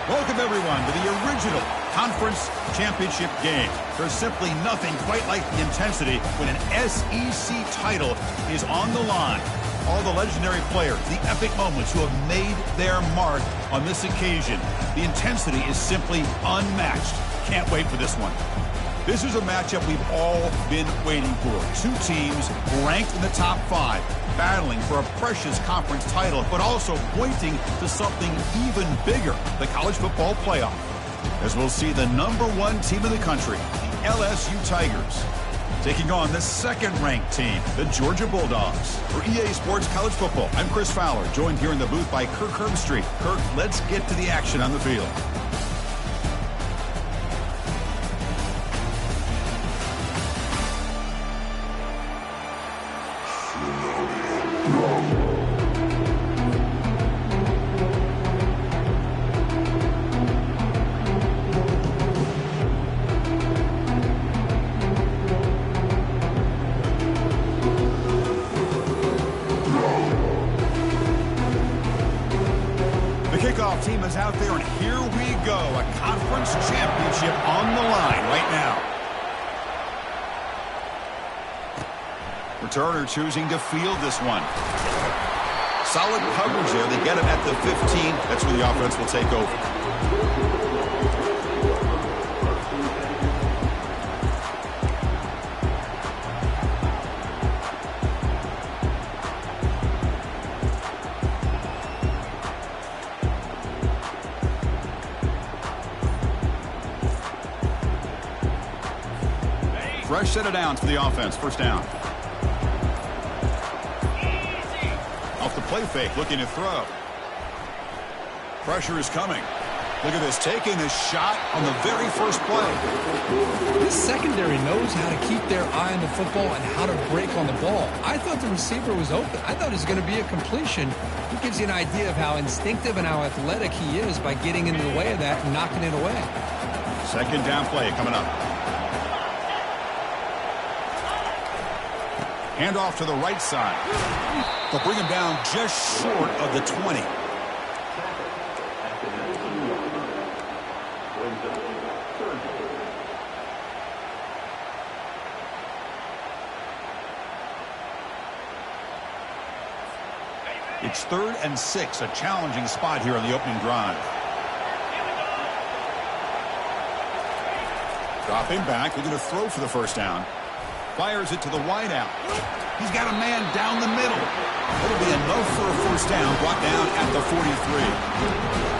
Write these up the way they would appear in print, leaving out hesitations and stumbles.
Welcome, everyone, to the original conference championship game. There's simply nothing quite like the intensity when an SEC title is on the line. All the legendary players, the epic moments who have made their mark on this occasion. The intensity is simply unmatched. Can't wait for this one. This is a matchup we've all been waiting for. Two teams ranked in the top 5, battling for a precious conference title, but also pointing to something even bigger, the college football playoff. As we'll see the #1 team in the country, the LSU Tigers, taking on the second-ranked team, the Georgia Bulldogs. For EA Sports College Football, I'm Chris Fowler, joined here in the booth by Kirk Herbstreit. Kirk, let's get to the action on the field. Kickoff team is out there, and here we go. A conference championship on the line right now. Returner choosing to field this one. Solid coverage there. They get him at the 15. That's where the offense will take over. Fresh set of downs for the offense. First down. Easy. Off the play fake, looking to throw. Pressure is coming. Look at this, taking a shot on the very first play. This secondary knows how to keep their eye on the football and how to break on the ball. I thought the receiver was open. I thought it was going to be a completion. It gives you an idea of how instinctive and how athletic he is by getting into the way of that and knocking it away. Second down play coming up. Handoff to the right side. They'll bring him down just short of the 20. It's 3rd and 6, a challenging spot here on the opening drive. Dropping back, looking to throw for the first down. Fires it to the wideout. He's got a man down the middle. It'll be enough for a first down, brought down at the 43.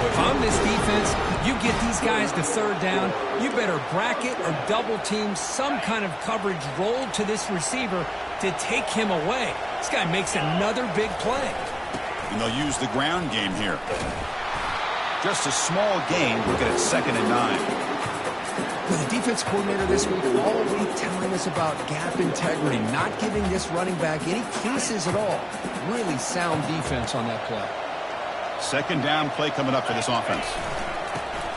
If I'm this defense, you get these guys to 3rd down, you better bracket or double team some kind of coverage roll to this receiver to take him away. This guy makes another big play. And they'll use the ground game here. Just a small gain, looking at 2nd and 9. The defense coordinator this week all week telling us about gap integrity, not giving this running back any cases at all. Really sound defense on that play. Second down play coming up for this offense.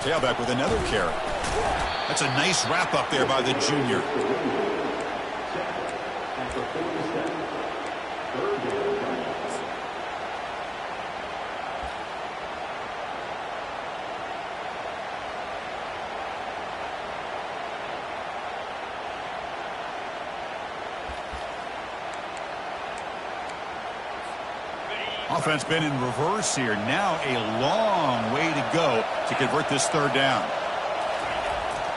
Tailback with another carry. That's a nice wrap up there by the junior. Offense been in reverse here. Now a long way to go to convert this 3rd down.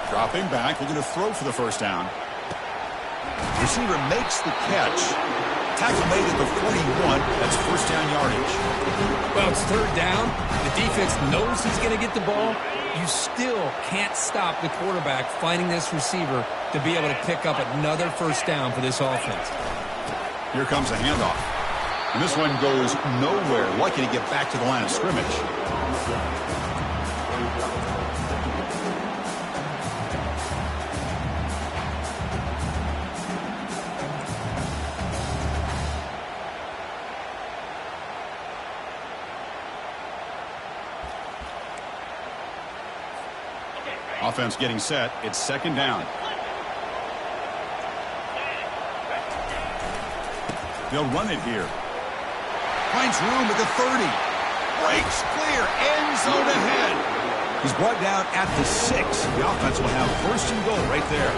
Dropping back, looking to throw for the first down. Receiver makes the catch. Tackle made at the 41. That's first down yardage. Well, it's 3rd down. The defense knows he's going to get the ball. You still can't stop the quarterback finding this receiver to be able to pick up another first down for this offense. Here comes a handoff. And this one goes nowhere. Lucky to get back to the line of scrimmage. Offense getting set. It's 2nd down. They'll run it here. Finds room at the 30. breaks clear, end zone ahead. He's brought down at the 6. The offense will have first and goal right there.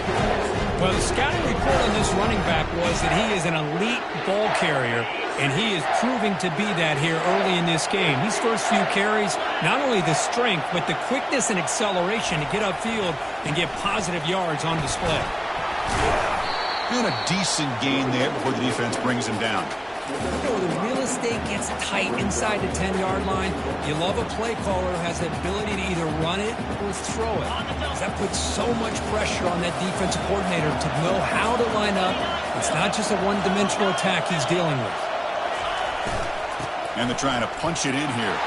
Well, the scouting report on this running back was that he is an elite ball carrier, and he is proving to be that here early in this game. These first few carries, not only the strength, but the quickness and acceleration to get upfield and get positive yards on display. And a decent gain there before the defense brings him down. You know, the real estate gets tight inside the 10-yard line. You love a play caller who has the ability to either run it or throw it. That puts so much pressure on that defensive coordinator to know how to line up. It's not just a one-dimensional attack he's dealing with. And they're trying to punch it in here.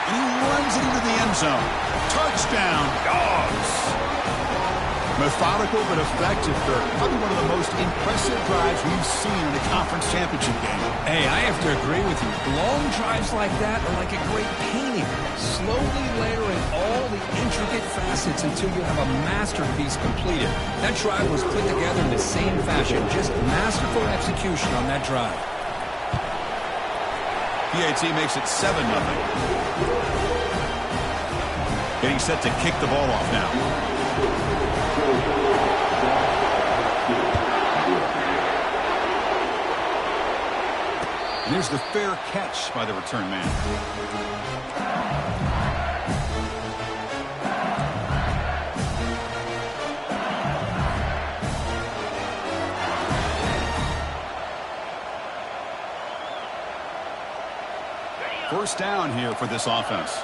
And he runs it into the end zone. Touchdown, Dogs! Methodical but effective, Kirk. Probably one of the most impressive drives we've seen in a conference championship game. Hey, I have to agree with you. Long drives like that are like a great painting. Slowly layer in all the intricate facets until you have a masterpiece completed. That drive was put together in the same fashion. Just masterful execution on that drive. PAT makes it 7-0. Getting set to kick the ball off now. And there's the fair catch by the return man. First down here for this offense.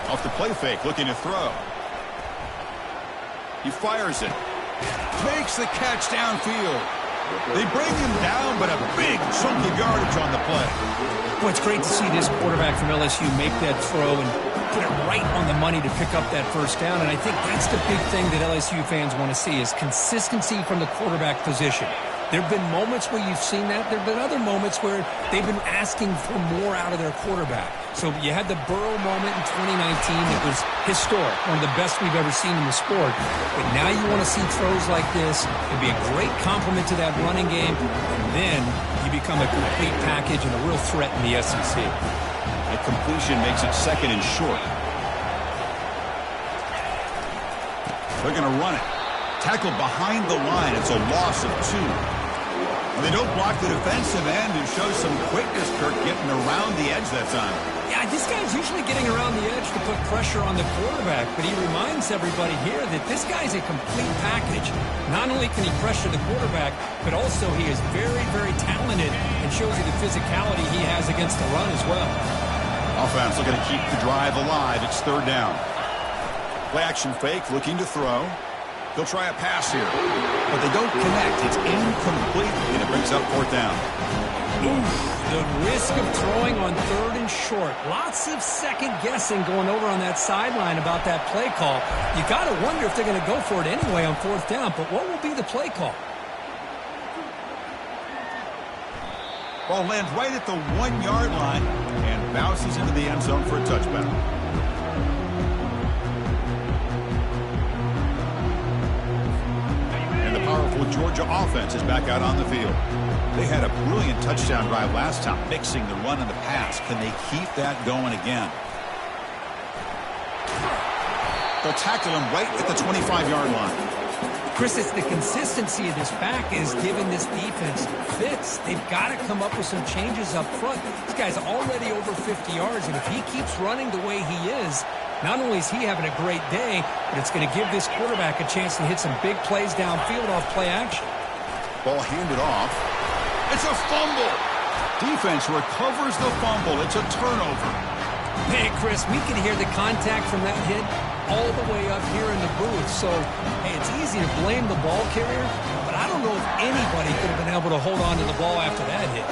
Off the play fake, looking to throw. He fires it. Makes the catch downfield. They bring him down, but a big chunk of yardage on the play. Well, it's great to see this quarterback from LSU make that throw and put it right on the money to pick up that first down. And I think that's the big thing that LSU fans want to see is consistency from the quarterback position. There have been moments where you've seen that. There have been other moments where they've been asking for more out of their quarterback. So you had the Burrow moment in 2019 that was historic, one of the best we've ever seen in the sport. But now you want to see throws like this. It'd be a great compliment to that running game. And then you become a complete package and a real threat in the SEC. That completion makes it second and short. They're going to run it. Tackled behind the line. It's a loss of 2. Well, they don't block the defensive end and show some quickness, Kirk, getting around the edge that time. Yeah, this guy's usually getting around the edge to put pressure on the quarterback, but he reminds everybody here that this guy's a complete package. Not only can he pressure the quarterback, but also he is very, very talented and shows you the physicality he has against the run as well. Offense looking to keep the drive alive. It's third down. Play action fake, looking to throw. They'll try a pass here, but they don't connect. It's incomplete, and it brings up fourth down. The risk of throwing on third and short. Lots of second guessing going over on that sideline about that play call. You got to wonder if they're going to go for it anyway on fourth down, but what will be the play call? Ball lands right at the 1-yard line and bounces into the end zone for a touchback. Powerful Georgia offense is back out on the field. They had a brilliant touchdown drive last time, mixing the run and the pass. Can they keep that going again? They'll tackle him right at the 25-yard line. Chris, it's the consistency of this back is giving this defense fits. They've got to come up with some changes up front. This guy's already over 50 yards, and if he keeps running the way he is, not only is he having a great day, but it's going to give this quarterback a chance to hit some big plays downfield off play action. Ball handed off. It's a fumble. Defense recovers the fumble. It's a turnover. Hey, Chris, we can hear the contact from that hit all the way up here in the booth. So, hey, it's easy to blame the ball carrier, but I don't know if anybody could have been able to hold on to the ball after that hit.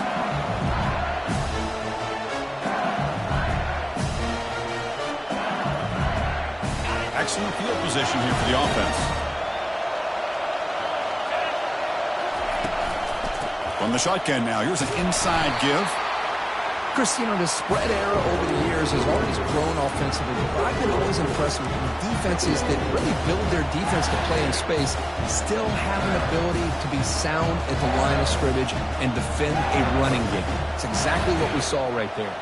Excellent field position here for the offense. From the shotgun now, here's an inside give. Chris, the spread era over the years has always grown offensively, but I've been always impressed with defenses that really build their defense to play in space, still have an ability to be sound at the line of scrimmage and defend a running game. It's exactly what we saw right there.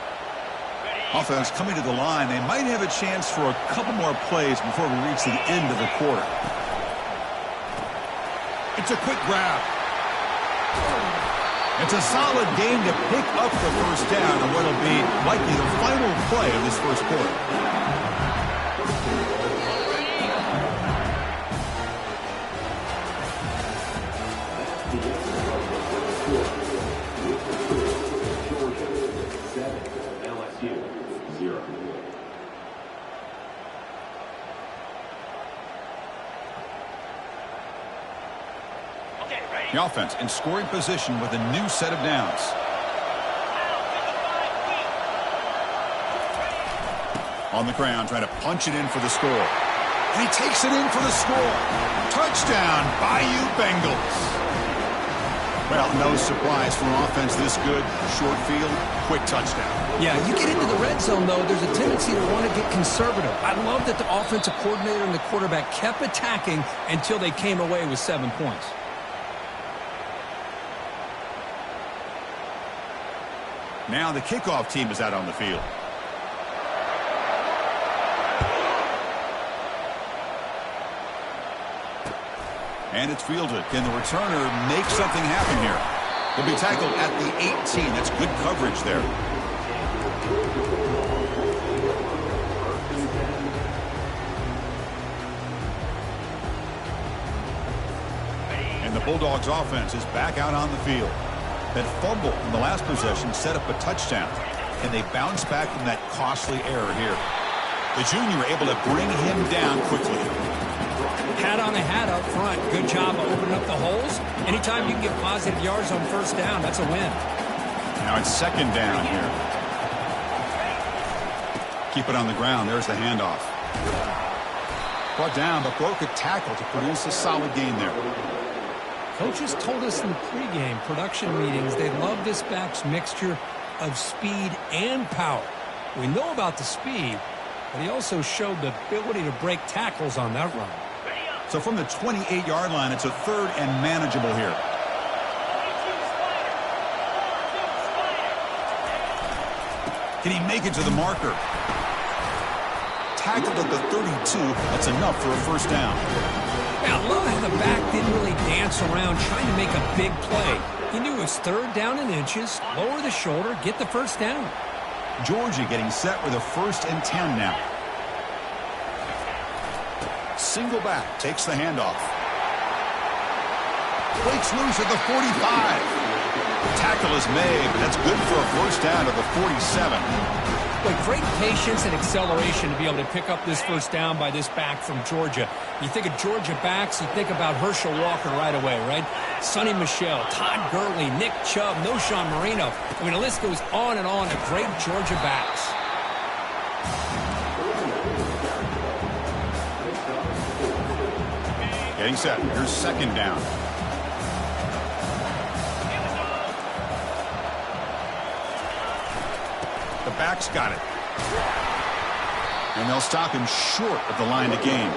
Offense coming to the line. They might have a chance for a couple more plays before we reach the end of the quarter. It's a quick grab. It's a solid game to pick up the first down on what will be likely the final play of this first quarter. The offense in scoring position with a new set of downs. On the ground, trying to punch it in for the score. And he takes it in for the score. Touchdown, Bayou Bengals. Well, no surprise for an offense this good. Short field, quick touchdown. Yeah, you get into the red zone, though, there's a tendency to want to get conservative. I love that the offensive coordinator and the quarterback kept attacking until they came away with 7 points. Now the kickoff team is out on the field. And it's fielded. Can the returner make something happen here? He'll be tackled at the 18. That's good coverage there. And the Bulldogs offense is back out on the field. That fumble in the last possession set up a touchdown, and they bounce back from that costly error here. The junior able to bring him down quickly. Hat on a hat up front. Good job of opening up the holes. Anytime you can get positive yards on first down, that's a win. Now it's second down here. Keep it on the ground. There's the handoff. Brought down, but broke a tackle to produce a solid gain there. Coaches told us in the pregame production meetings they love this back's mixture of speed and power. We know about the speed, but he also showed the ability to break tackles on that run. So from the 28-yard line, it's a third and manageable here. Can he make it to the marker? Tackled at the 32. That's enough for a first down. Yeah, I love how the back didn't really dance around trying to make a big play. He knew it was third down in inches, lower the shoulder, get the first down. Georgia getting set with a 1st and 10 now. Single back, takes the handoff. Breaks loose at the 45. The tackle is made, but that's good for a first down at the 47. But great patience and acceleration to be able to pick up this first down by this back from Georgia. You think of Georgia backs, you think about Herschel Walker right away, right? Sonny Michel, Todd Gurley, Nick Chubb, Noshawn Marino. I mean, the list goes on and on of great Georgia backs. Getting set. Here's second down. The back's got it. And they'll stop him short of the line to gain.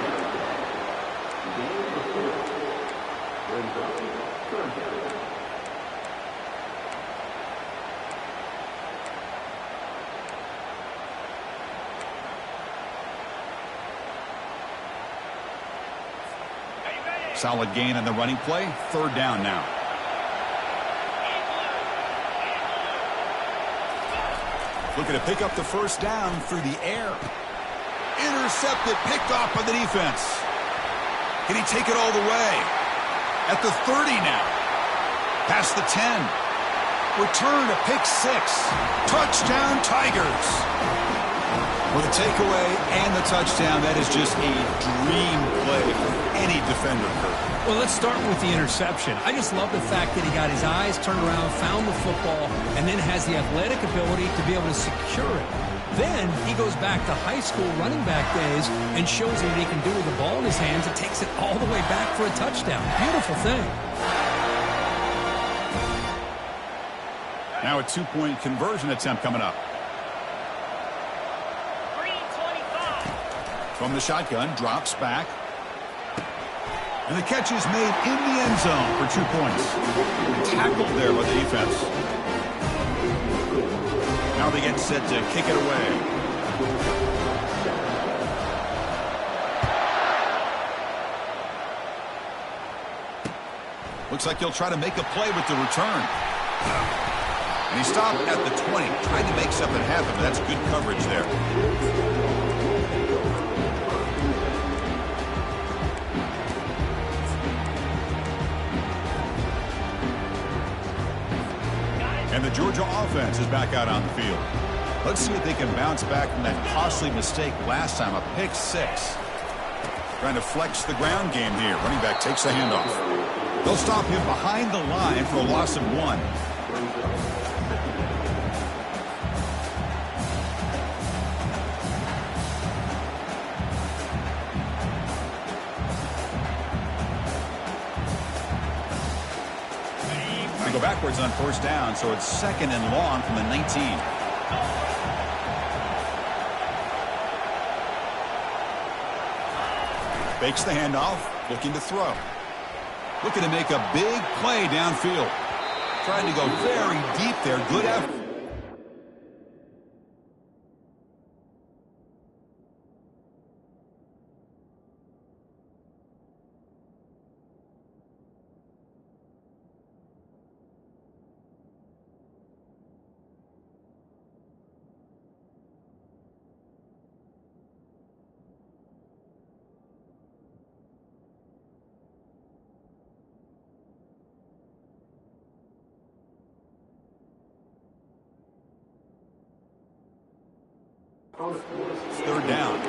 Solid gain on the running play. Third down now. Looking to pick up the first down through the air. Intercepted, picked off by the defense. Can he take it all the way? At the 30 now. Past the 10. Return to pick 6. Touchdown Tigers. With a takeaway and the touchdown, that is just a dream play for any defender. Well, let's start with the interception. I just love the fact that he got his eyes turned around, found the football, and then has the athletic ability to be able to secure it. Then he goes back to high school running back days and shows what he can do with the ball in his hands and takes it all the way back for a touchdown. Beautiful thing. Now a two-point conversion attempt coming up. From the shotgun, drops back. And the catch is made in the end zone for 2 points. Tackled there by the defense. Now they get set to kick it away. Looks like he'll try to make a play with the return. And he stopped at the 20. Tried to make something happen, but that's good coverage there. And the Georgia offense is back out on the field. Let's see if they can bounce back from that costly mistake last time, a pick 6. Trying to flex the ground game here. Running back takes the handoff. They'll stop him behind the line for a loss of 1. They go backwards on first down, so it's 2nd and long from the 19. Fakes the handoff, looking to throw. Looking to make a big play downfield. Trying to go very deep there. Good effort. Third down.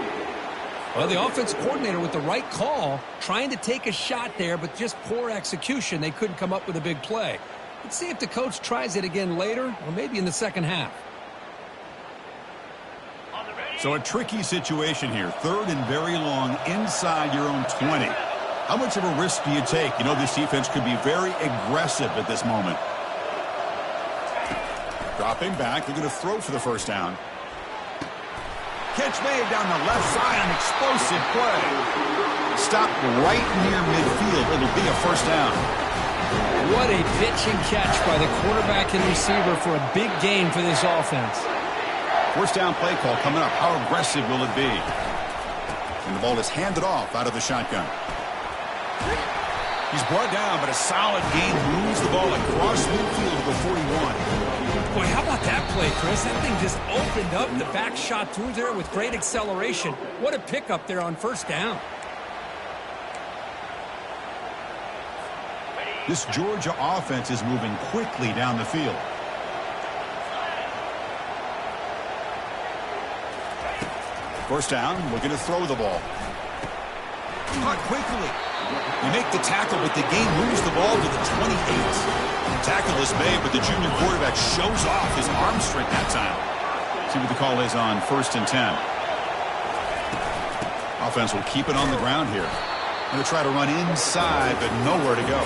Well, the offense coordinator with the right call, trying to take a shot there, but just poor execution. They couldn't come up with a big play. Let's see if the coach tries it again later, or maybe in the second half. So a tricky situation here. 3rd and very long inside your own 20. How much of a risk do you take? You know, this defense could be very aggressive at this moment. Dropping back. They're going to throw for the first down. Catch made down the left side, an explosive play. Stopped right near midfield. It'll be a first down. What a pitch and catch by the quarterback and receiver for a big gain for this offense. First down play call coming up. How aggressive will it be? And the ball is handed off out of the shotgun. He's brought down, but a solid gain moves the ball across midfield to the 41. Boy, how about that play, Chris? That thing just opened up. The back shot through there with great acceleration. What a pickup there on first down. This Georgia offense is moving quickly down the field. First down, we're going to throw the ball. Caught quickly. They make the tackle, but the game moves the ball to the 28. Tackle is made, but the junior quarterback shows off his arm strength that time. See what the call is on 1st and 10. Offense will keep it on the ground here. Going to try to run inside, but nowhere to go.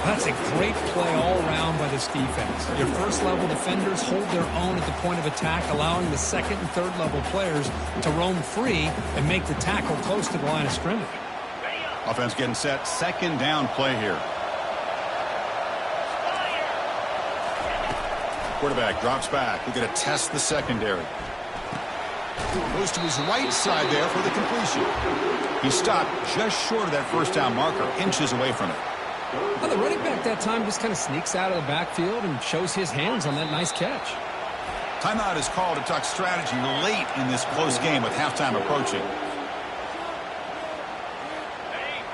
That's a great play all around by this defense. Your first-level defenders hold their own at the point of attack, allowing the second and third-level players to roam free and make the tackle close to the line of scrimmage. Offense getting set. 2nd down play here. Quarterback drops back. We're going to test the secondary. Goes to his right side there for the completion. He stopped just short of that first down marker, inches away from it. Well, the running back that time just kind of sneaks out of the backfield and shows his hands on that nice catch. Timeout is called to talk strategy late in this close game with halftime approaching.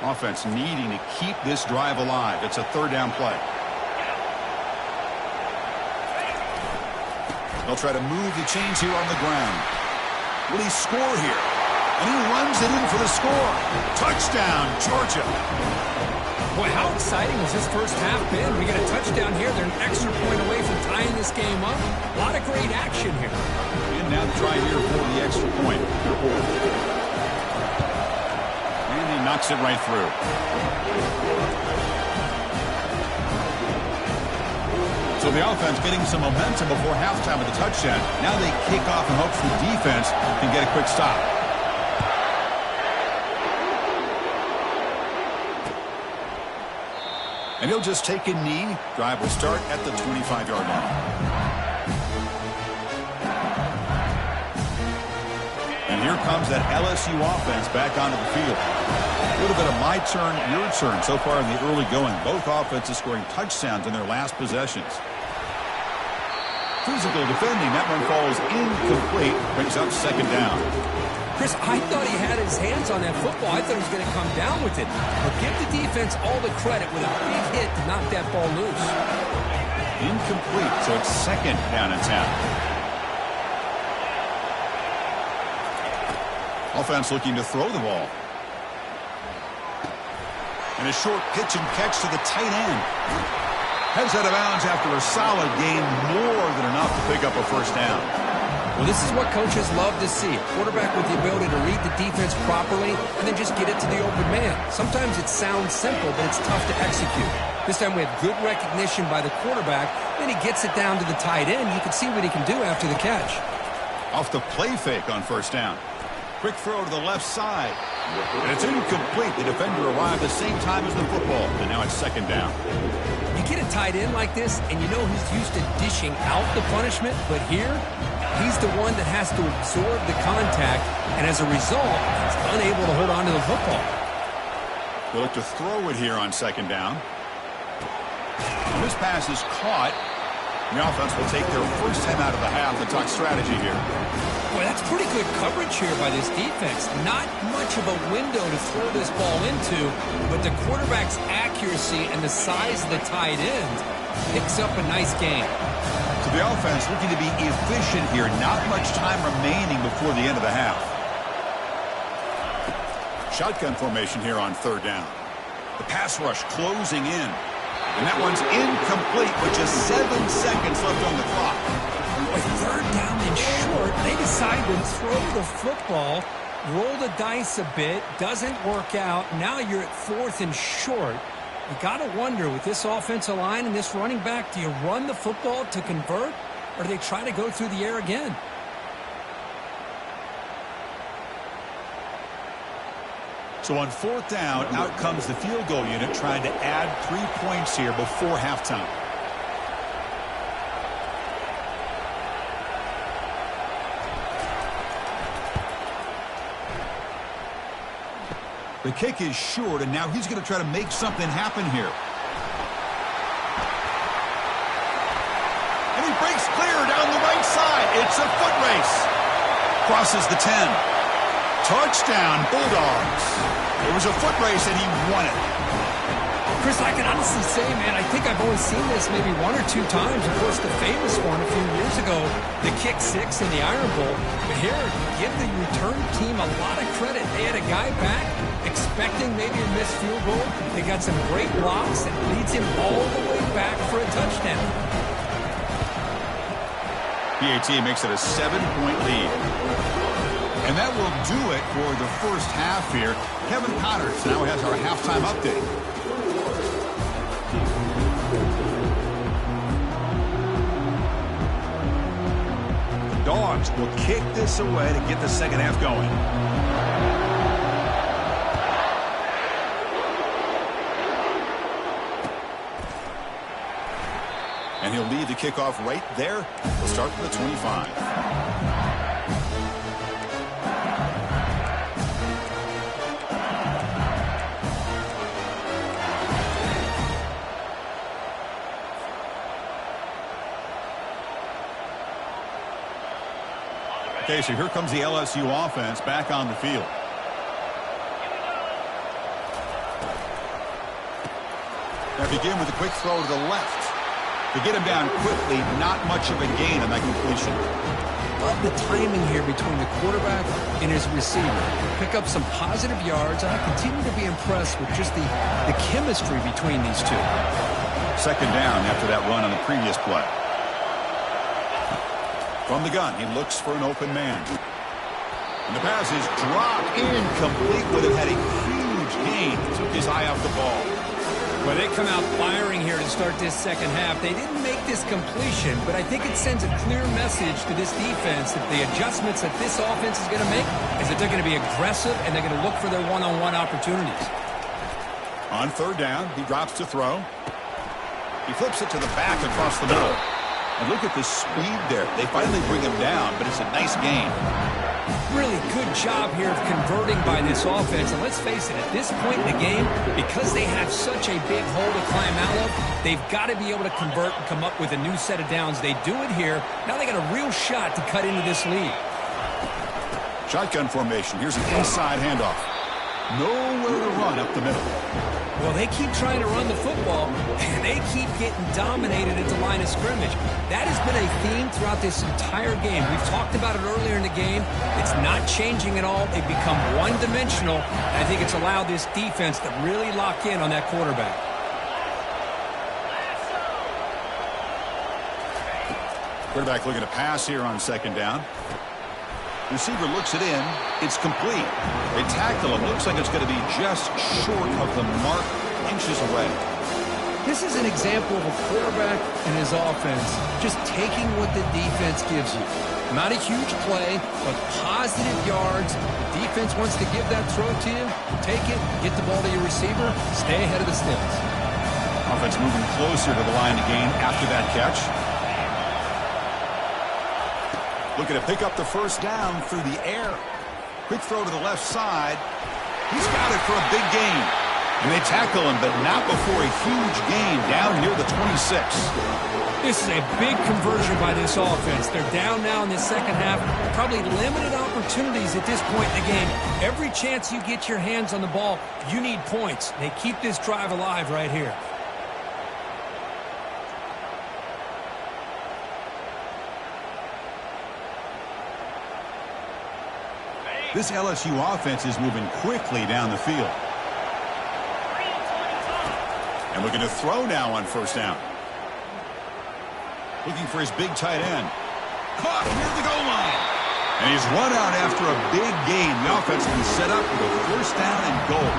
Offense needing to keep this drive alive. It's a 3rd down play. They'll try to move the chains here on the ground. Will he score here? And he runs it in for the score. Touchdown, Georgia. Boy, how exciting has this first half been? We get a touchdown here. They're an extra point away from tying this game up. A lot of great action here. And now the try here for the extra point. And he knocks it right through. So the offense getting some momentum before halftime with the touchdown. Now they kick off in hopes the defense can get a quick stop. And he'll just take a knee. Drive will start at the 25-yard line. And here comes that LSU offense back onto the field. A little bit of my turn, your turn so far in the early going. Both offenses scoring touchdowns in their last possessions. Physical defending. That one falls incomplete. Brings up second down. Chris, I thought he had his hands on that football. I thought he was going to come down with it. But give the defense all the credit with a big hit to knock that ball loose. Incomplete, so it's second down and 10. Offense looking to throw the ball. And a short pitch and catch to the tight end. Heads out of bounds after a solid gain, more than enough to pick up a first down. Well, this is what coaches love to see. A quarterback with the ability to read the defense properly and then just get it to the open man. Sometimes it sounds simple, but it's tough to execute. This time we have good recognition by the quarterback. Then he gets it down to the tight end. You can see what he can do after the catch. Off the play fake on first down. Quick throw to the left side. And it's incomplete. The defender arrived at the same time as the football. And now it's second down. You get a tight end like this, and you know he's used to dishing out the punishment. But here, he's the one that has to absorb the contact. And as a result, he's unable to hold on to the football. They'll look to throw it here on second down. And this pass is caught. The offense will take their first time out of the half to talk strategy here. Boy, that's pretty good coverage here by this defense. Not much of a window to throw this ball into, but the quarterback's accuracy and the size of the tight end picks up a nice game. So the offense looking to be efficient here. Not much time remaining before the end of the half. Shotgun formation here on third down. The pass rush closing in. And that one's incomplete with just 7 seconds left on the clock. With third down and short, they decide to throw the football, roll the dice a bit, doesn't work out. Now you're at fourth and short. You got to wonder, with this offensive line and this running back, do you run the football to convert, or do they try to go through the air again? So on fourth down, out comes the field goal unit trying to add 3 points here before halftime. The kick is short, and now he's going to try to make something happen here. And he breaks clear down the right side. It's a foot race. Crosses the 10. Touchdown, Bulldogs. It was a foot race, and he won it. Chris, I can honestly say, man, I think I've only seen this maybe 1 or 2 times. Of course, the famous one a few years ago, the kick 6 in the Iron Bowl. But here, give the return team a lot of credit. They had a guy back expecting maybe a missed field goal. They got some great blocks and leads him all the way back for a touchdown. PAT makes it a 7-point lead. And that will do it for the first half here. Kevin Connors now has our halftime update. Dogs will kick this away to get the second half going. And he'll lead the kickoff right there. We'll start from the 25. Okay, so here comes the LSU offense back on the field. Now begin with a quick throw to the left. To get him down quickly, not much of a gain on that completion. Love the timing here between the quarterback and his receiver. Pick up some positive yards, and I continue to be impressed with just the chemistry between these two. Second down after that run on the previous play. From the gun, he looks for an open man. And the pass is dropped incomplete. Would have had a huge gain. Took his eye off the ball. Well, they come out firing here to start this second half. They didn't make this completion, but I think it sends a clear message to this defense that the adjustments that this offense is going to make is that they're going to be aggressive and they're going to look for their one-on-one opportunities. On third down, he drops to throw. He flips it to the back across the middle. And look at the speed there. They finally bring him down, but it's a nice gain. Really good job here of converting by this offense. And let's face it, at this point in the game, because they have such a big hole to climb out of, they've got to be able to convert and come up with a new set of downs. They do it here. Now they got a real shot to cut into this lead. Shotgun formation. Here's an inside handoff. Nowhere to run up the middle. Well, they keep trying to run the football, and they keep getting dominated at the line of scrimmage. That has been a theme throughout this entire game. We've talked about it earlier in the game. It's not changing at all. They've become one-dimensional, and I think it's allowed this defense to really lock in on that quarterback. Quarterback looking to pass here on second down. Receiver looks it in. It's complete. They tackle him. Looks like it's going to be just short of the mark, inches away. This is an example of a quarterback and his offense just taking what the defense gives you. Not a huge play, but positive yards. The defense wants to give that throw to you. Take it, get the ball to your receiver, stay ahead of the stills. Offense moving closer to the line to gain after that catch. Looking to pick up the first down through the air. Quick throw to the left side. He's got it for a big gain. And they tackle him, but not before a huge gain down near the 26. This is a big conversion by this offense. They're down now in the second half. Probably limited opportunities at this point in the game. Every chance you get your hands on the ball, you need points. They keep this drive alive right here. This LSU offense is moving quickly down the field. And looking to throw now on first down. Looking for his big tight end. Caught near the goal line. And he's run out after a big gain. The offense has been set up with a first down and goal.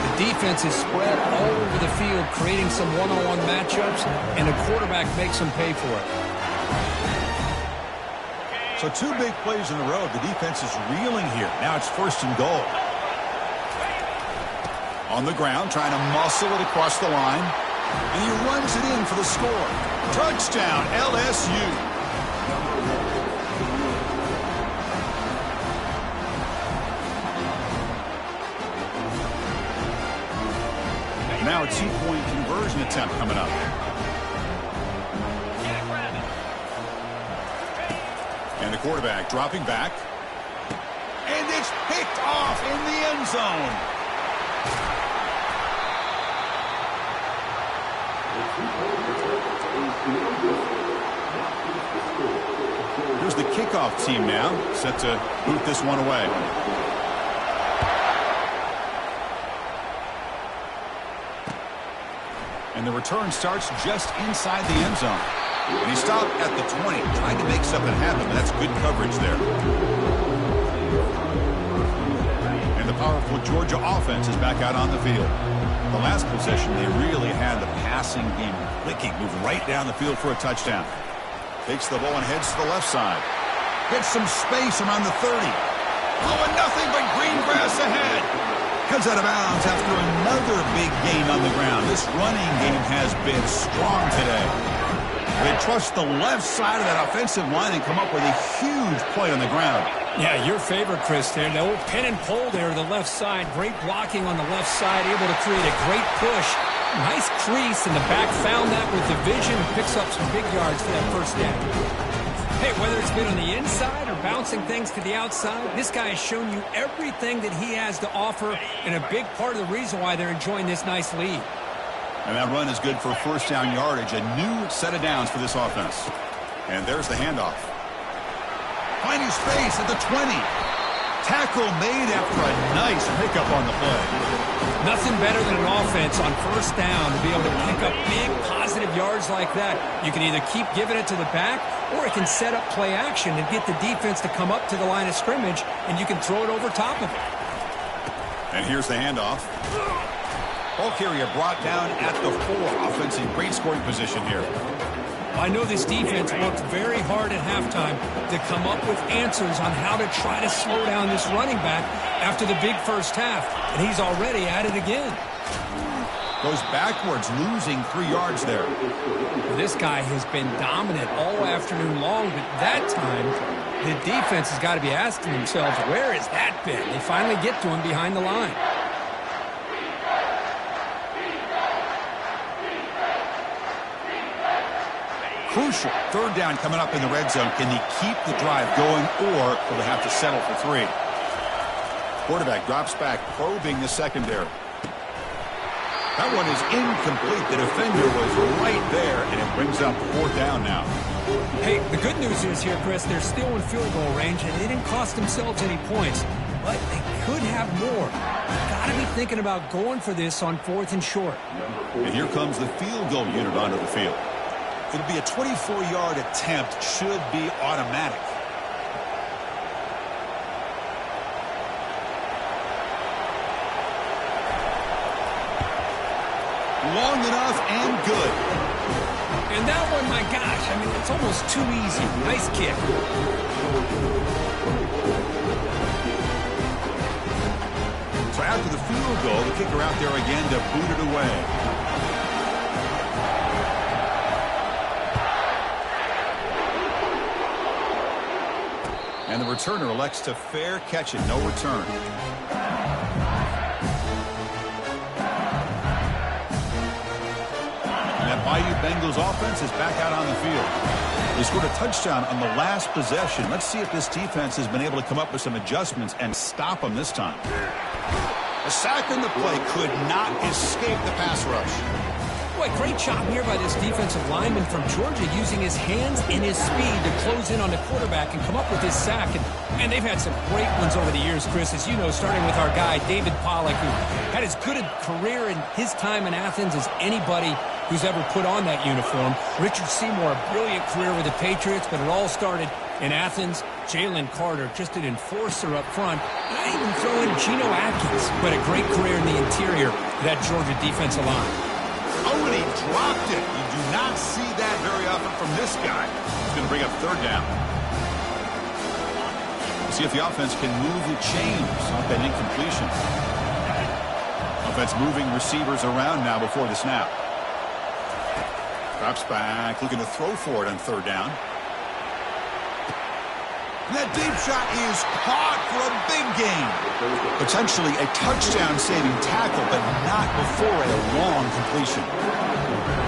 The defense is spread all over the field, creating some one-on-one matchups, and the quarterback makes them pay for it. So two big plays in a row. The defense is reeling here. Now it's first and goal. On the ground, trying to muscle it across the line. And he runs it in for the score. Touchdown, LSU. Now a two-point conversion attempt coming up. And the quarterback dropping back. And it's picked off in the end zone. Here's the kickoff team now, set to boot this one away. And the return starts just inside the end zone. And he stopped at the 20, trying to make something happen, but that's good coverage there. And the powerful Georgia offense is back out on the field. The last possession, they really had the passing game clicking, moving right down the field for a touchdown. Takes the ball and heads to the left side. Gets some space around the 30. Oh, and nothing but green grass ahead. Comes out of bounds after another big gain on the ground. This running game has been strong today. They trust the left side of that offensive line and come up with a huge play on the ground. Yeah, your favorite, Chris, there. The old pin and pull there to the left side. Great blocking on the left side, able to create a great push. Nice crease, and the back found that with the vision and picks up some big yards for that first down. Hey, whether it's been on the inside or bouncing things to the outside, this guy has shown you everything that he has to offer, and a big part of the reason why they're enjoying this nice lead. And that run is good for first down yardage, a new set of downs for this offense. And there's the handoff. Finding space at the 20. Tackle made after a nice pickup on the play. Nothing better than an offense on first down to be able to pick up big positive yards like that. You can either keep giving it to the back, or it can set up play action and get the defense to come up to the line of scrimmage, and you can throw it over top of it. And here's the handoff. Bulk area brought down at the 4. Offense in great scoring position here. I know this defense worked very hard at halftime to come up with answers on how to try to slow down this running back after the big first half, and he's already at it again. Goes backwards, losing 3 yards there. This guy has been dominant all afternoon long, but that time, the defense has got to be asking themselves, where has that been? They finally get to him behind the line. Crucial. 3rd down coming up in the red zone. Can they keep the drive going, or will they have to settle for 3? Quarterback drops back, probing the secondary. That one is incomplete. The defender was right there, and it brings up 4th down now. Hey, the good news is here, Chris, they're still in field goal range, and they didn't cost themselves any points, but they could have more. Got to be thinking about going for this on 4th and short. And here comes the field goal unit onto the field. It'll be a 24-yard attempt. Should be automatic. Long enough and good. And that one, my gosh, I mean, it's almost too easy. Nice kick. So after the field goal, the kicker out there again to boot it away. And the returner elects to fair catch it, no return. And that Bayou Bengals offense is back out on the field. They scored a touchdown on the last possession. Let's see if this defense has been able to come up with some adjustments and stop them this time. A sack in the play could not escape the pass rush. Boy, great job here by this defensive lineman from Georgia using his hands and his speed to close in on the quarterback and come up with this sack. And they've had some great ones over the years, Chris, as you know, starting with our guy, David Pollack, who had as good a career in his time in Athens as anybody who's ever put on that uniform. Richard Seymour, a brilliant career with the Patriots, but it all started in Athens. Jalen Carter, just an enforcer up front. And I even throw in Geno Atkins, who had a great career in the interior of that Georgia defensive line. Oh, and he dropped it. You do not see that very often from this guy. He's going to bring up 3rd down. See if the offense can move the chains off that incompletion. Offense moving receivers around now before the snap. Drops back, looking to throw for it on 3rd down. And that deep shot is caught for a big gain. Potentially a touchdown-saving tackle, but not before a long completion.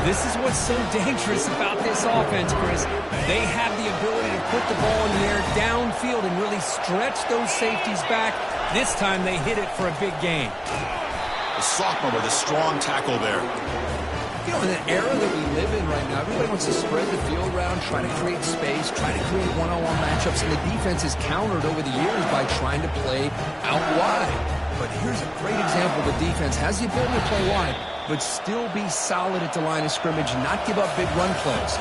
This is what's so dangerous about this offense, Chris. They have the ability to put the ball in the air downfield and really stretch those safeties back. This time they hit it for a big gain. The sophomore with a strong tackle there. You know, in the era that we live in right now, everybody wants to spread the field around, try to create space, try to create one-on-one matchups, and the defense is countered over the years by trying to play out wide. But here's a great example. The defense has the ability to play wide, but still be solid at the line of scrimmage and not give up big run plays.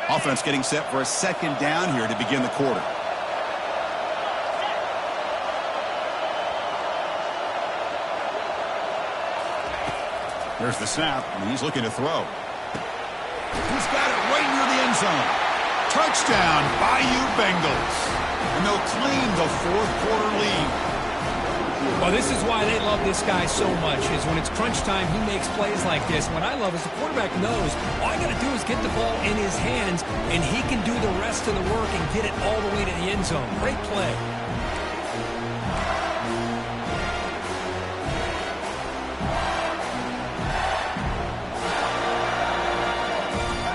Offense getting set for a 2nd down here to begin the quarter. There's the snap, and he's looking to throw. He's got it right near the end zone. Touchdown, Bayou Bengals. And they'll claim the 4th quarter lead. Well, this is why they love this guy so much, is when it's crunch time, he makes plays like this. What I love is the quarterback knows all I got to do is get the ball in his hands, and he can do the rest of the work and get it all the way to the end zone. Great play.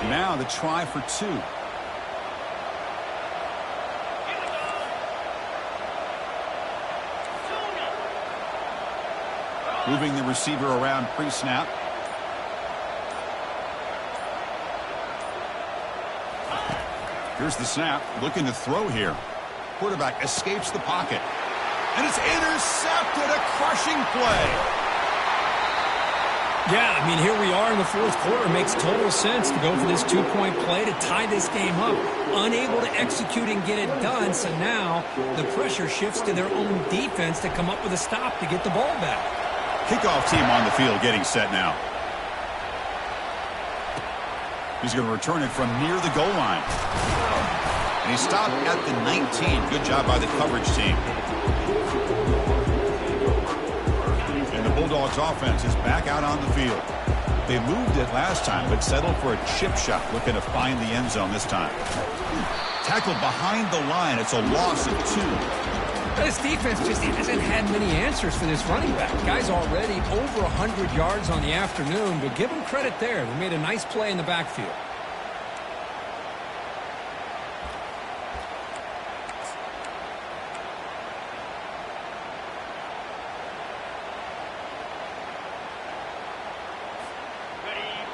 Now the try for 2. Moving the receiver around pre-snap. Here's the snap. Looking to throw here. Quarterback escapes the pocket. And it's intercepted. A crushing play. Yeah, I mean, here we are in the fourth quarter. It makes total sense to go for this two-point play to tie this game up. Unable to execute and get it done, so now the pressure shifts to their own defense to come up with a stop to get the ball back. Kickoff team on the field getting set now. He's going to return it from near the goal line. And he stopped at the 19. Good job by the coverage team. And the Bulldogs offense is back out on the field. They moved it last time, but settled for a chip shot, looking to find the end zone this time. Tackled behind the line. It's a loss of 2. This defense just hasn't had many answers for this running back. Guy's already over 100 yards on the afternoon, but give him credit there. They made a nice play in the backfield.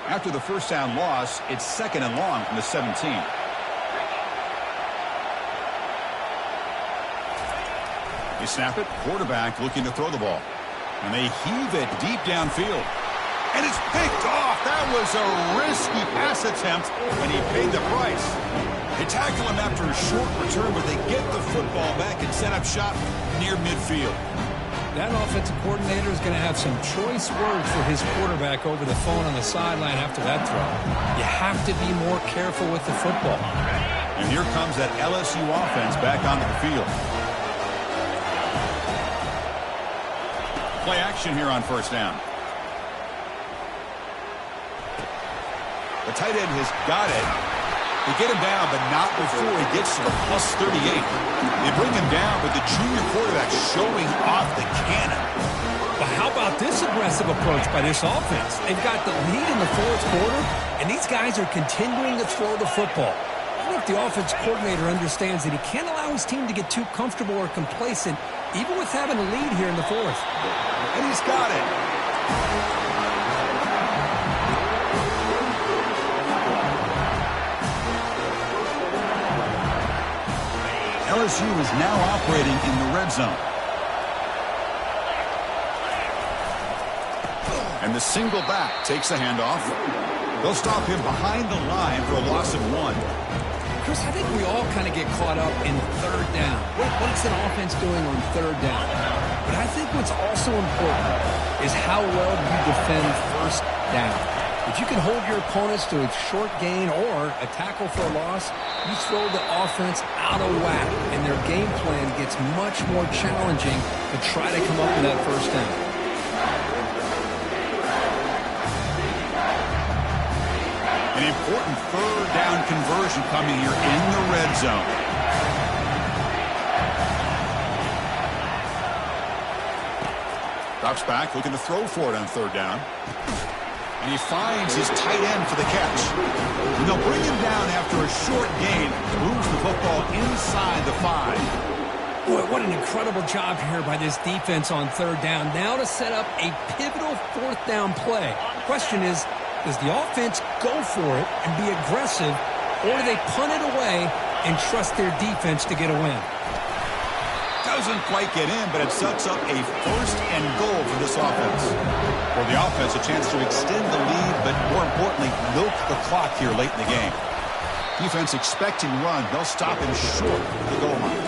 After the first down loss, it's 2nd and long from the 17. They snap it. Quarterback looking to throw the ball. And they heave it deep downfield. And it's picked off. That was a risky pass attempt, and he paid the price. They tackle him after a short return, but they get the football back and set up shop near midfield. That offensive coordinator is going to have some choice words for his quarterback over the phone on the sideline after that throw. You have to be more careful with the football. And here comes that LSU offense back onto the field. Play action here on first down. The tight end has got it. They get him down, but not before he gets to the plus 38. They bring him down, but the junior quarterback showing off the cannon. But how about this aggressive approach by this offense? They've got the lead in the fourth quarter, and these guys are continuing to throw the football. I wonder if the offense coordinator understands that he can't allow his team to get too comfortable or complacent, even with having a lead here in the fourth. And he's got it. LSU is now operating in the red zone. And the single back takes the handoff. They'll stop him behind the line for a loss of 1. Chris, I think we all kind of get caught up in third down. What's an offense doing on third down? But I think what's also important is how well you defend first down. If you can hold your opponents to a short gain or a tackle for a loss, you throw the offense out of whack, and their game plan gets much more challenging to try to come up with that first down. An important third down conversion coming here in the red zone. Drops back, looking to throw for it on third down. And he finds his tight end for the catch. And they'll bring him down after a short gain. Moves the football inside the 5. Boy, what an incredible job here by this defense on third down. Now to set up a pivotal fourth down play. Question is, does the offense go for it and be aggressive, or do they punt it away and trust their defense to get a win? Doesn't quite get in, but it sets up a first and goal for this offense. For the offense, a chance to extend the lead, but more importantly, milk the clock here late in the game. Defense expecting run. They'll stop him short of the goal line.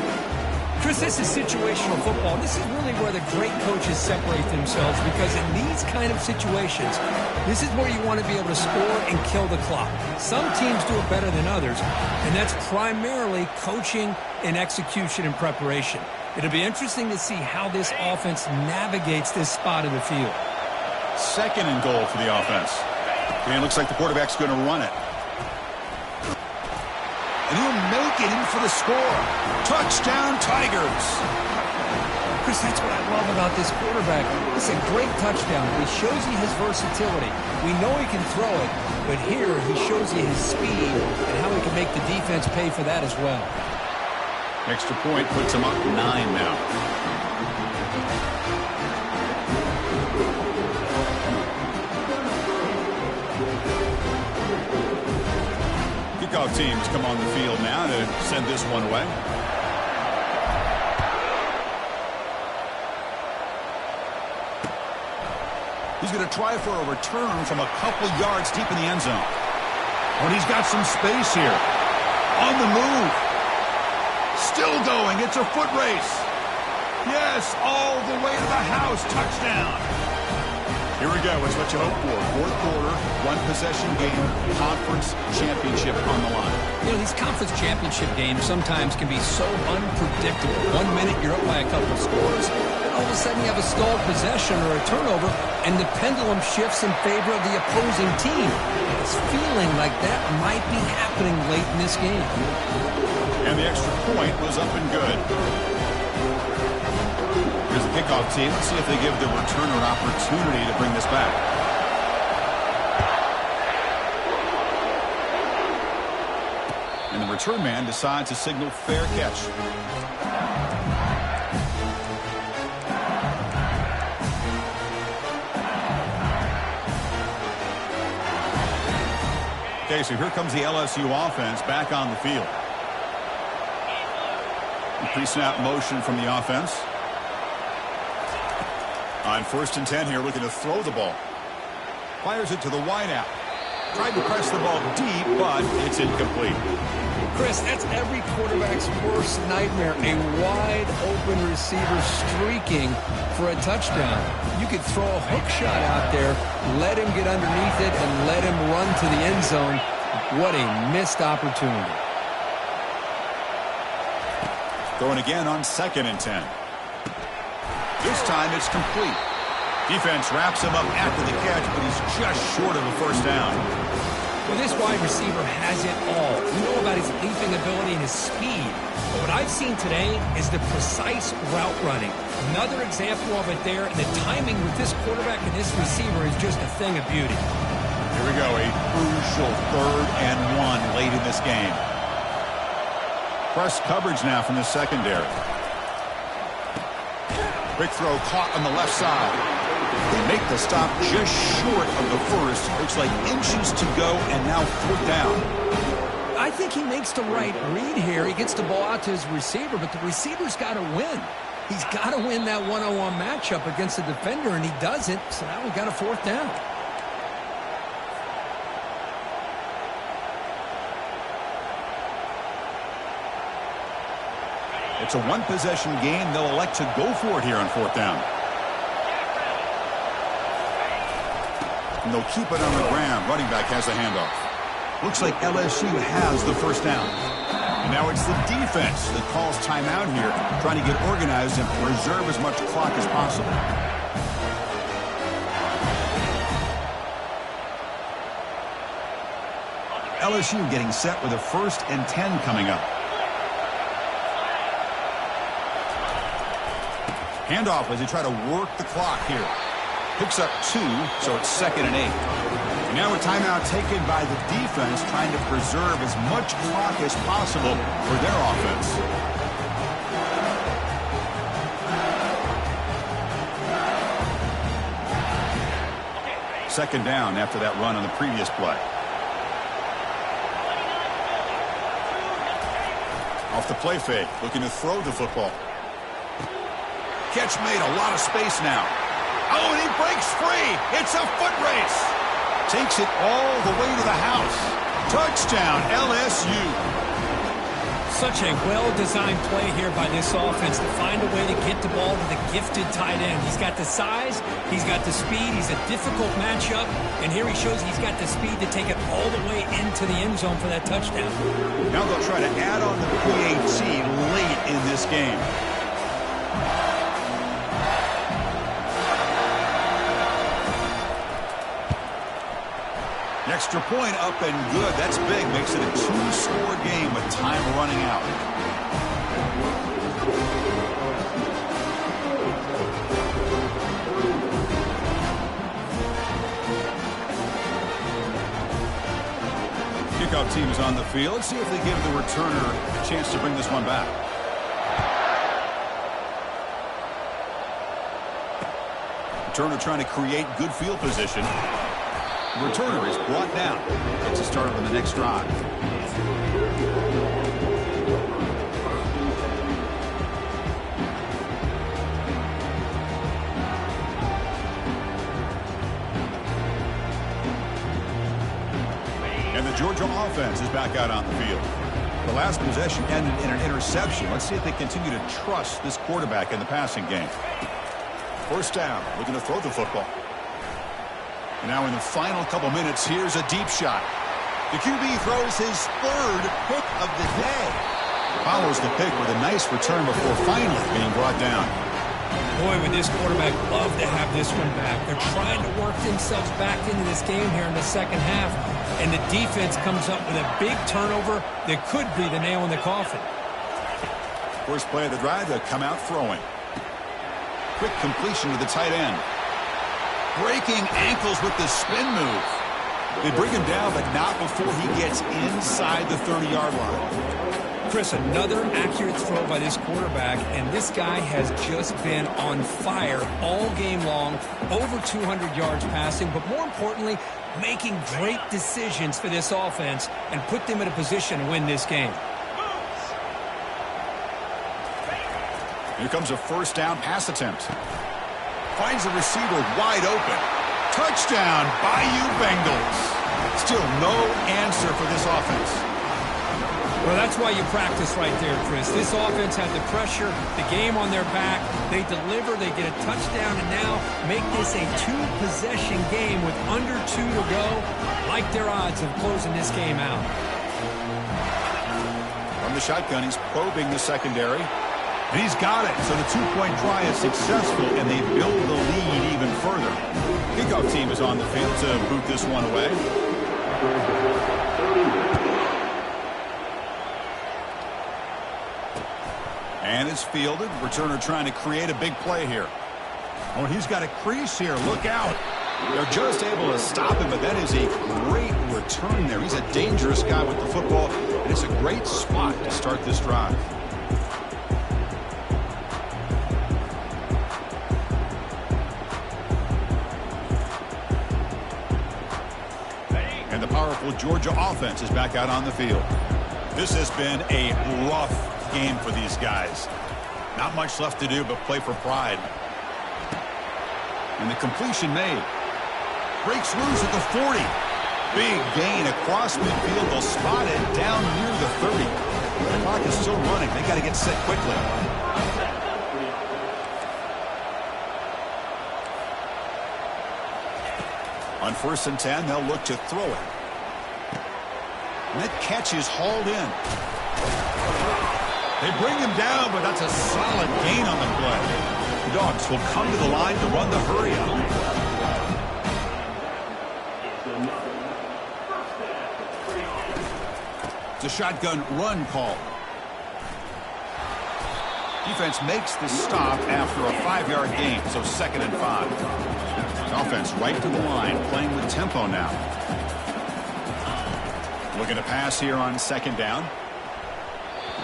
Chris, this is situational football. This is really where the great coaches separate themselves, because in these kind of situations, this is where you want to be able to score and kill the clock. Some teams do it better than others, and that's primarily coaching and execution and preparation. It'll be interesting to see how this offense navigates this spot in the field. Second and goal for the offense. And it looks like the quarterback's going to run it. And he'll make it in for the score. Touchdown, Tigers. Chris, that's what I love about this quarterback. It's a great touchdown. He shows you his versatility. We know he can throw it, but here he shows you his speed and how he can make the defense pay for that as well. Extra point puts him up 9 now. Kickoff teams come on the field now to send this one away. He's going to try for a return from a couple yards deep in the end zone. But he's got some space here. On the move. Still going. It's a foot race. Yes, all the way to the house. Touchdown. Here we go. It's what you hope for. Fourth quarter, one-possession game, conference championship on the line. You know, these conference championship games sometimes can be so unpredictable. 1 minute you're up by a couple of scores, and all of a sudden you have a stalled possession or a turnover, and the pendulum shifts in favor of the opposing team. It's feeling like that might be happening late in this game. And the extra point was up and good. Here's the kickoff team. Let's see if they give the returner an opportunity to bring this back. And the return man decides to signal fair catch. Okay, so here comes the LSU offense back on the field. Pre-snap motion from the offense. On 1st and 10 here, looking to throw the ball. Fires it to the wideout. Tried to press the ball deep, but it's incomplete. Chris, that's every quarterback's worst nightmare. A wide-open receiver streaking for a touchdown. You could throw a hook shot out there, let him get underneath it, and let him run to the end zone. What a missed opportunity. Throwing again on 2nd and 10. This time it's complete. Defense wraps him up after the catch, but he's just short of a first down. Well, this wide receiver has it all. We know about his leaping ability and his speed. But what I've seen today is the precise route running. Another example of it there, and the timing with this quarterback and this receiver is just a thing of beauty. Here we go, a crucial 3rd and 1 late in this game. Press coverage now from the secondary. Quick throw caught on the left side. They make the stop just short of the first. Looks like inches to go, and now 4th down. I think he makes the right read here. He gets the ball out to his receiver, but the receiver's got to win. He's got to win that one-on-one matchup against the defender, and he doesn't. So now we've got a 4th down. It's a one-possession game. They'll elect to go for it here on 4th down. And they'll keep it on the ground. Running back has the handoff. Looks like LSU has the first down. And now it's the defense that calls timeout here, trying to get organized and preserve as much clock as possible. LSU getting set with a 1st and 10 coming up. Handoff as they try to work the clock here. Picks up 2, so it's 2nd and 8. And now a timeout taken by the defense, trying to preserve as much clock as possible for their offense. Second down after that run on the previous play. Off the play fake, looking to throw the football. Catch made, a lot of space now. Oh, and he breaks free. It's a foot race. Takes it all the way to the house. Touchdown, LSU. Such a well-designed play here by this offense to find a way to get the ball to the gifted tight end. He's got the size, he's got the speed, he's a difficult matchup, and here he shows he's got the speed to take it all the way into the end zone for that touchdown. Now they'll try to add on the PAT late in this game. Extra point up and good. That's big. Makes it a 2-score game with time running out. Kickoff team is on the field. Let's see if they give the returner a chance to bring this one back. Returner trying to create good field position. The returner is brought down. Gets a start on the next drive. Georgia offense is back out on the field. The last possession ended in an interception. Let's see if they continue to trust this quarterback in the passing game. First down, looking to throw the football. And now in the final couple minutes, here's a deep shot. The QB throws his third pick of the day. Follows the pick with a nice return before finally being brought down. Boy, would this quarterback love to have this one back. They're trying to work themselves back into this game here in the second half, and the defense comes up with a big turnover that could be the nail in the coffin. First play of the drive, they'll come out throwing. Quick completion to the tight end. Breaking ankles with the spin move. They bring him down, but not before he gets inside the 30-yard line. Chris, another accurate throw by this quarterback, and this guy has just been on fire all game long, over 200 yards passing, but more importantly, making great decisions for this offense and put them in a position to win this game. Here comes a first down pass attempt. Finds the receiver wide open. Touchdown, Bayou Bengals. Still no answer for this offense. Well, that's why you practice right there, Chris. This offense had the pressure, the game on their back. They deliver, they get a touchdown, and now make this a two-possession game with under 2 to go. Like their odds of closing this game out. From the shotgun, he's probing the secondary. And he's got it. So the two-point try is successful, and they build the lead even further. Kickoff team is on the field to boot this one away. And it's fielded. Returner trying to create a big play here. Oh, he's got a crease here. Look out. They're just able to stop him, but that is a great return there. He's a dangerous guy with the football, and it's a great spot to start this drive. And the powerful Georgia offense is back out on the field. This has been a rough game for these guys. Not much left to do but play for pride. And the completion made. Breaks loose at the 40. Big gain across midfield. They'll spot it down near the 30. The clock is still running. They got to get set quickly. On 1st and 10, they'll look to throw it. And that catch is hauled in. They bring him down, but that's a solid gain on the play. The Dogs will come to the line to run the hurry up. It's a shotgun run call. Defense makes the stop after a 5-yard gain, so 2nd and 5. Offense right to the line, playing with tempo now. Looking to pass here on 2nd down.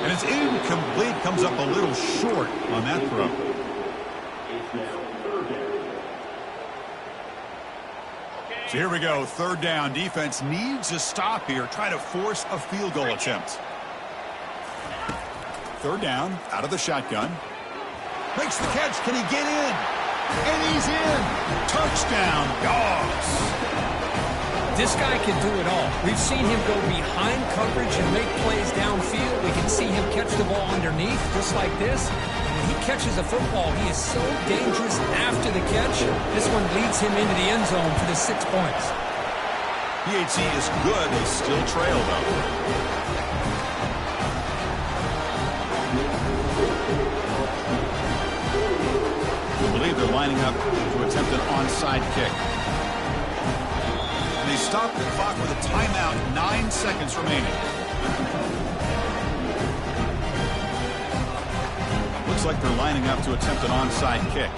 And it's incomplete, comes up a little short on that throw. So here we go, 3rd down. Defense needs a stop here, try to force a field goal attempt. 3rd down, out of the shotgun. Makes the catch, can he get in? And he's in. Touchdown, Dogs. This guy can do it all. We've seen him go behind coverage and make plays downfield. We can see him catch the ball underneath, just like this. And when he catches a football, he is so dangerous after the catch. This one leads him into the end zone for the 6 points. PAT is good. They still trail, though. I believe they're lining up to attempt an onside kick. And they stop the clock with a timeout, 9 seconds remaining. Looks like they're lining up to attempt an onside kick.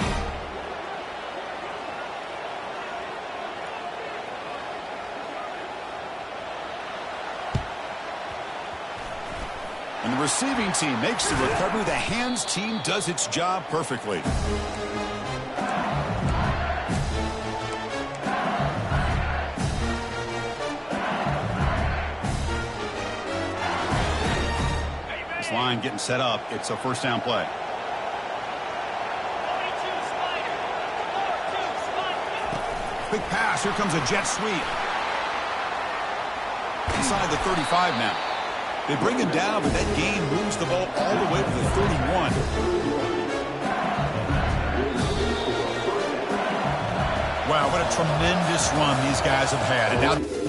And the receiving team makes the recovery. The hands team does its job perfectly. This line getting set up. It's a 1st down play. Quick pass. Here comes a jet sweep. Inside the 35 now. They bring him down, but that gain moves the ball all the way to the 31. Wow, what a tremendous run these guys have had. And now